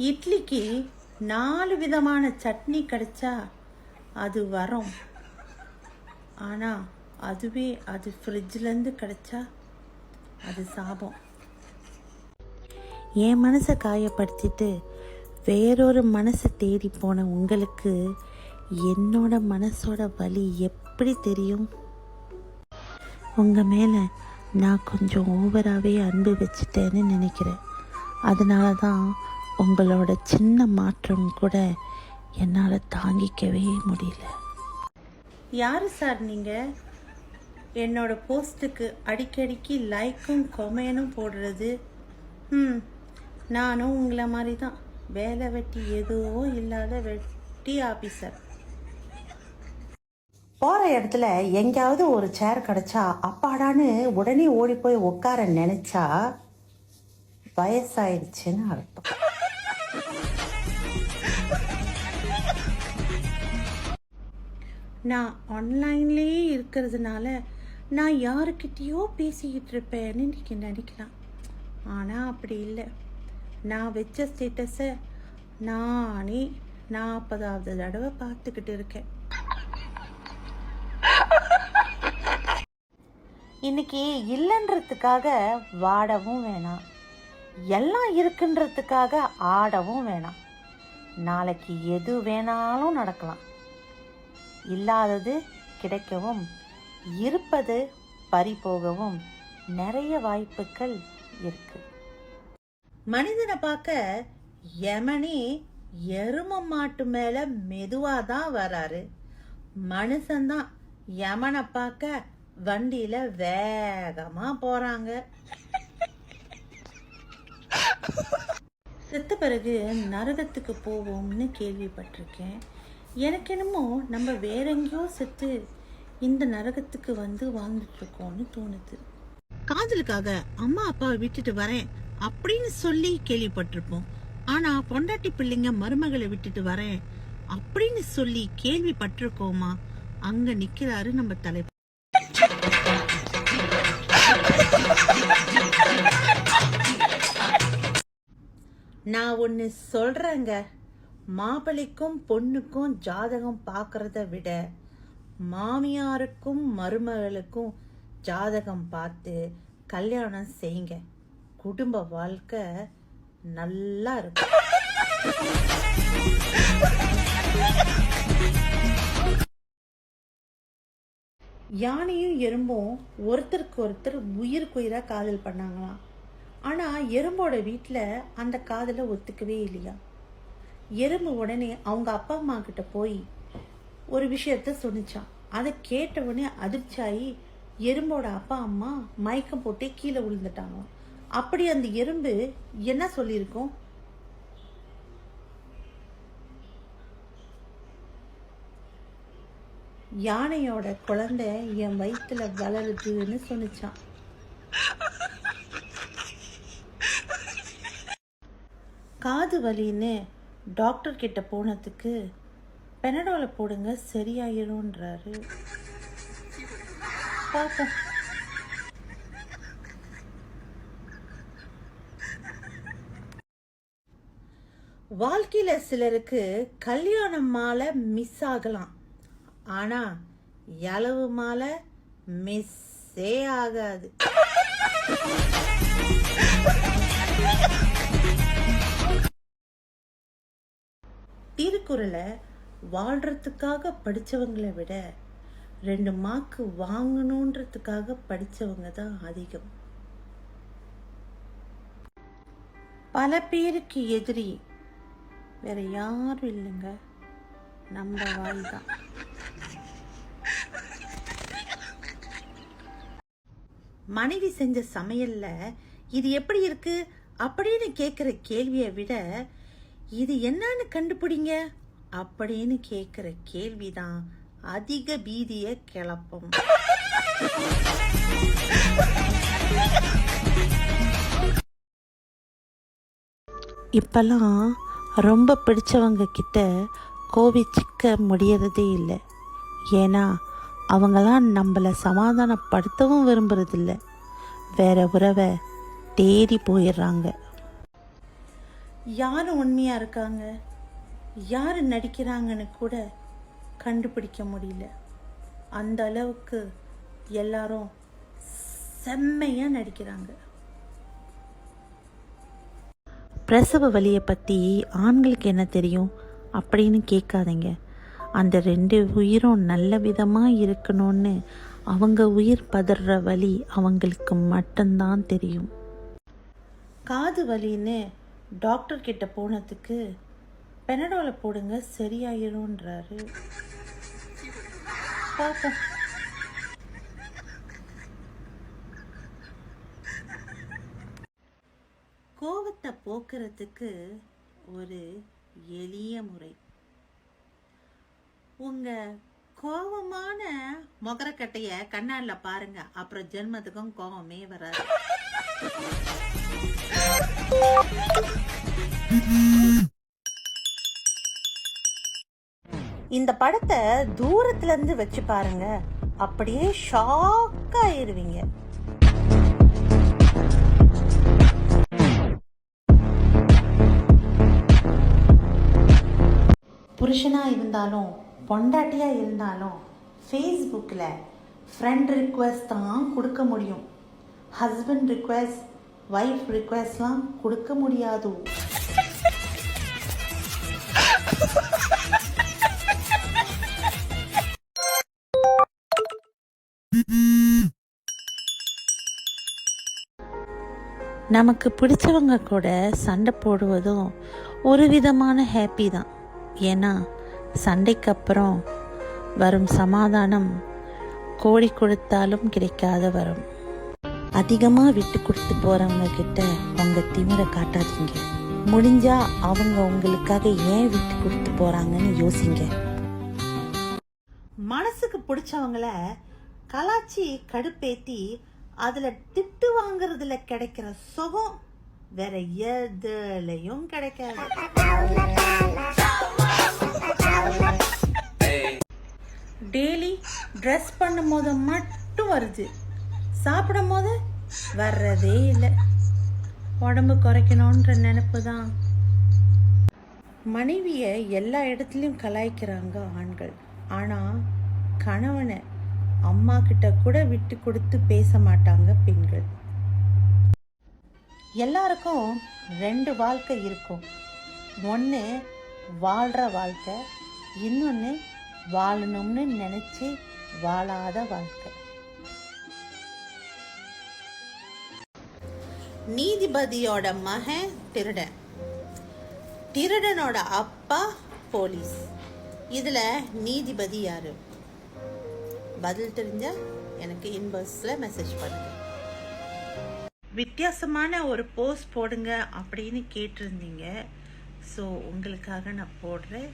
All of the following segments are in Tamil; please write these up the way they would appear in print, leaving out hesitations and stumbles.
இட்லிக்கு 4 விதமான சட்னி கிடைச்சா அது வரும். ஆனால் அதுவே அது ஃப்ரிட்ஜ்லேருந்து கிடைச்சா அது சாபம். என் மனசை காயப்படுத்திட்டு வேறொரு மனசை தேடி போன உங்களுக்கு என்னோட மனசோட வலி எப்படி தெரியும்? உங்கள் மேலே நான் கொஞ்சம் ஓவராகவே அன்பு வச்சுட்டேன்னு நினைக்கிறேன். அதனால தான் உங்களோட சின்ன மாற்றம் கூட என்னால் தாங்கிக்கவே முடியல. யார் சார் நீங்கள் என்னோட போஸ்ட்டுக்கு அடிக்கடிக்கு லைக்கும் கொமெண்டும் போடுறது? நானும் உங்களை மாதிரி தான் வேலை வெட்டி எதுவும் இல்லாத வெட்டி ஆஃபீஸர். போகிற இடத்துல எங்கேயாவது ஒரு சேர் கிடச்சா அப்பாடான்னு உடனே ஓடி போய் உட்கார நினச்சா வயசாயிடுச்சுன்னு அர்த்தம். நான் ஆன்லைன்லேயே இருக்கிறதுனால நான் யாருக்கிட்டேயோ பேசிக்கிட்டு இருப்பேன்னு இன்றைக்கி நினைக்கலாம். ஆனால் அப்படி இல்லை. நான் வச்ச ஸ்டேட்டஸை நானே 40வது தடவை பார்த்துக்கிட்டு இருக்கேன். இன்னைக்கு இல்லைன்றதுக்காக வாடவும் வேணாம், எல்லாம் இருக்குன்றதுக்காக ஆடவும் வேணாம். நாளைக்கு எது வேணாலும் நடக்கலாம். இல்லாதது கிடைக்கவும் இருப்பது பறிபோகவும் நிறைய வாய்ப்புகள் இருக்கு. மனிதனை பார்க்க யமனே எரும மாட்டு மேல மெதுவாதான் வராரு. மனுஷன்தான் யமனை பார்க்க வண்டியில வேகமா போறாங்க. செத்த பிறகு நரகத்துக்கு போவோம்னு கேள்விப்பட்டிருக்கேன். எனக்கு என்னமோ நம்ம வேற எங்கேயோ செத்து இந்த நரகத்துக்கு வந்து வாழ்ந்துட்டுருக்கோம்னு தோணுது. காதலுக்காக அம்மா அப்பாவை விட்டுட்டு வரேன் அப்படின்னு சொல்லி கேள்விப்பட்டிருப்போம். ஆனா பொண்டாட்டி பிள்ளைங்க மருமகளை விட்டுட்டு வரேன் அப்படின்னு சொல்லி கேள்விப்பட்டிருக்கோமா? அங்க நிக்கிறாரு நம்ம தலைவர். நான் ஒன்று சொல்கிறேங்க, மாப்பிள்ளைக்கும் பொண்ணுக்கும் ஜாதகம் பார்க்கறத விட மாமியாருக்கும் மருமகளுக்கும் ஜாதகம் பார்த்து கல்யாணம் செய்யுங்க. குடும்ப வாழ்க்கை நல்லா இருக்கும். யானையும் எறும்பும் ஒருத்தருக்கு ஒருத்தர் உயிருக்குயிராக காதல் பண்ணாங்களாம். ஆனால் எறும்போட வீட்டில் அந்த காதலை ஒத்துக்கவே இல்லையா. எறும்பு உடனே அவங்க அப்பா அம்மா கிட்ட போய் ஒரு விஷயத்த சொன்னிச்சான். அதை கேட்ட உடனே அதிர்ச்சியாகி எறும்போட அப்பா அம்மா மயக்கம் போட்டே கீழே விழுந்துட்டாங்களாம். அப்படி அந்த எறும்பு என்ன சொல்லியிருக்கோம்? யானையோட குழந்தை என் வயிற்றுல வளருதுன்னு சொன்னிச்சான். காது வலின்னு டாக்டர் கிட்ட போனதுக்கு பெனடோல போடுங்க சரியாயிரும்ன்றாரு. பார்ப்போம். வாழ்க்கையில சிலருக்கு கல்யாணம் மாலை மிஸ் ஆகலாம், ஆனா எளவு மாலை மிஸ்ஸே ஆகாது. திருக்குறளை வாழ்றதுக்காக படித்தவங்களை விட 2 மார்க்கு வாங்கணுன்றதுக்காக படித்தவங்க தான் அதிகம். பல பேருக்கு எதிரி வேற யாரும் இல்லைங்க, நம்ம வாய் தான். மனைவி செஞ்ச சமையல்ல இது எப்படி இருக்கு அப்படின்னு கேட்குற கேள்வியை விட இது என்னன்னு கண்டுபிடிங்க அப்படின்னு கேட்குற கேள்விதான் அதிக பீதியை கிளப்பும். இப்பெல்லாம் ரொம்ப பிடிச்சவங்க கிட்ட கோவிச்சிக்க முடியறதே இல்லை. ஏன்னா அவங்களாம் நம்மளை சமாதானப்படுத்தவும் விரும்புறதில்ல, வேற உறவை தேடி போயிடுறாங்க. யார் உண்மையாக இருக்காங்க, யார் நடிக்கிறாங்கன்னு கூட கண்டுபிடிக்க முடியல. அந்த அளவுக்கு எல்லாரும் செம்மையாக நடிக்கிறாங்க. பிரசவ வலியை பற்றி ஆண்களுக்கு என்ன தெரியும் அப்படின்னு கேட்காதீங்க. அந்த 2 உயிரும் நல்ல விதமாக இருக்கணும்னு அவங்க உயிர் பதற வலி அவங்களுக்கு மட்டும்தான் தெரியும். காது வலின்னு டாக்டர் கிட்ட போனதுக்கு பெனடோலை போடுங்க சரியாயிரும்ன்றாரு. பார்ப்போம். கோபத்தை போக்குறதுக்கு ஒரு எளிய முறை. உங்க கோபமான முகரக்கட்டைய கண்ணாடில பாருங்க, அப்புறம் ஜென்மத்துக்கும் கோபமே வராது. இந்த படத்தை தூரத்துல இருந்து வச்சு பாருங்க, அப்படியே ஷாக் ஆயிருவீங்க. புருஷனாக இருந்தாலும் பொண்டாட்டியாக இருந்தாலும் ஃபேஸ்புக்கில் ஃப்ரெண்ட் ரிக்வெஸ்ட் தான் கொடுக்க முடியும். ஹஸ்பண்ட் ரிக்வெஸ்ட், ஒய்ஃப் ரிக்வெஸ்ட்லாம் கொடுக்க முடியாது. நமக்கு பிடிச்சவங்க கூட சண்டை போடுவதும் ஒரு விதமான ஹாப்பி தான். ஏன்னா சண்டைக்கு அப்புறம் வரும் சமாதானம் கோடி கொடுத்தாலும் கிடைக்காத வரும். அதிகமாக விட்டு கொடுத்து போகிறவங்க கிட்ட உங்கள் திமிரை காட்டாதீங்க. முடிஞ்சா அவங்க உங்களுக்காக ஏன் விட்டு கொடுத்து போகிறாங்கன்னு யோசிங்க. மனசுக்கு பிடிச்சவங்கள கலாச்சி கடுப்பேத்தி அதில் திட்டு வாங்குறதுல கிடைக்கிற சுகம் வேற எதுலையும் கிடைக்காது. டெய்லி ட்ரெஸ் பண்ணும் போது மட்டும் வருது, சாப்பிடும் போது வர்றதே இல்லை. உடம்பு குறைக்கணுன்ற நினைப்பு தான். மனைவியை எல்லா இடத்துலையும் கலாய்க்கிறாங்க ஆண்கள். ஆனால் கணவனை அம்மா கிட்ட கூட விட்டு கொடுத்து பேச மாட்டாங்க பெண்கள். எல்லாருக்கும் 2 வாழ்க்கை இருக்கும். ஒன்று வாழ்கிற வாழ்க்கை, இன்னொன்று வாழணும்னு நினச்சி வாழாத வாழ்க்கை. நீதிபதியோட மகன் திருடன், திருடனோட அப்பா போலீஸ். இதில் நீதிபதி யாரு? பதில் தெரிஞ்ச எனக்கு இன்பாக்ஸில் மெசேஜ் பண்ணுங்க. வித்தியாசமான ஒரு போஸ்ட் போடுங்க அப்படின்னு கேட்டிருந்தீங்க. ஸோ உங்களுக்காக நான் போடுறேன்.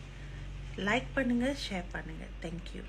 லைக் பண்ணுங்க, ஷேர் பண்ணுங்க. தேங்க்யூ.